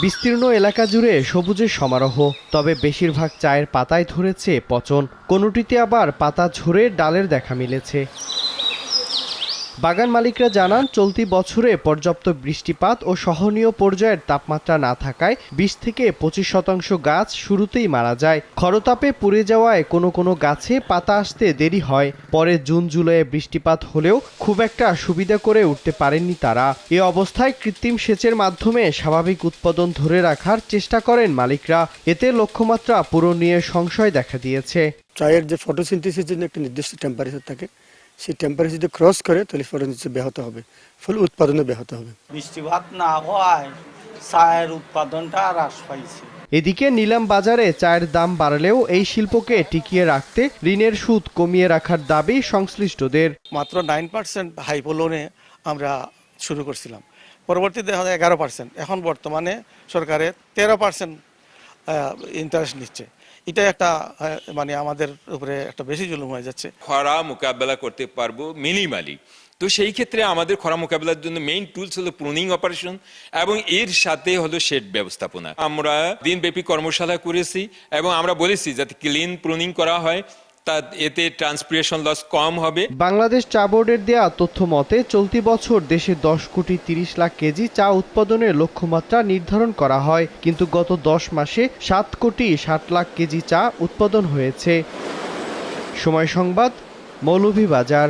বিস্তীর্ণ এলাকা জুড়ে সবুজের সমারোহ, তবে বেশিরভাগ চায়ের পাতায় ধরেছে পচন, কোনোটিতে আবার পাতা ঝরে ডালের দেখা মিলেছে। বাগান মালিকরা জানান, চলতি বছরে পর্যাপ্ত বৃষ্টিপাত ও সহনীয় পর্যায়ের তাপমাত্রা না থাকায় 20 থেকে 25% গাছ শুরুতেই মারা যায়। খরতাপে পুড়ে যাওয়ায় কোনো গাছে পাতা আসতে দেরি হয়। পরে জুন জুলাইয়ে বৃষ্টিপাত হলেও খুব একটা সুবিধা করে উঠতে পারেননি তারা। এ অবস্থায় কৃত্রিম সেচের মাধ্যমে স্বাভাবিক উৎপাদন ধরে রাখার চেষ্টা করেন মালিকরা। এতে লক্ষ্যমাত্রা পূরণ নিয়ে সংশয় দেখা দিয়েছে। চায়ের যে ফটোসিনথেসিসের জন্য একটা নির্দিষ্ট টেম্পারেচার থাকে, সেই টেম্পারেচার যদি ক্রস করে তাহলে ফটোসিনথেসিস ব্যাহত হবে, ফলে উৎপাদনও ব্যাহত হবে। বৃষ্টিপাত না হওয়ায় চায়ের উৎপাদনটা হ্রাস পাইছে। এদিকে নিলাম বাজারে চায়ের দাম বাড়লেও এই শিল্পকে টিকিয়ে রাখতে ঋণের সুদ কমিয়ে রাখার দাবি সংশ্লিষ্টদের। মাত্র 9% হাইপো লোনে আমরা শুরু করছিলাম, পরবর্তীতে 11%, এখন বর্তমানে সরকারে 13% ইন্টারেস্ট নিচ্ছে। এটা একটা মানে আমাদের উপরে একটা বেশি জুলুম হয়ে যাচ্ছে। খরা মোকাবেলা করতে পারবো মিনিমালি, তো সেই ক্ষেত্রে আমাদের খরা মোকাবেলার জন্য মেইন টুলস হলো প্রুনিং অপারেশন এবং এর সাথে হলো শেড ব্যবস্থাপনা। আমরা দিনব্যাপী কর্মশালা করেছি এবং আমরা বলেছি যাতে ক্লিন প্রুনিং করা হয়, এতে ট্রান্সপিরেশন লস কম হবে। বাংলাদেশ চা বোর্ডের দেয়া তথ্য মতে চলতি বছর দেশে 10 কোটি 30 লাখ কেজি চা উৎপাদনের লক্ষ্যমাত্রা নির্ধারণ করা হয়, কিন্তু গত 10 মাসে 7 কোটি 60 লাখ কেজি চা উৎপাদন হয়েছে। সময় সংবাদ, মৌলভীবাজার।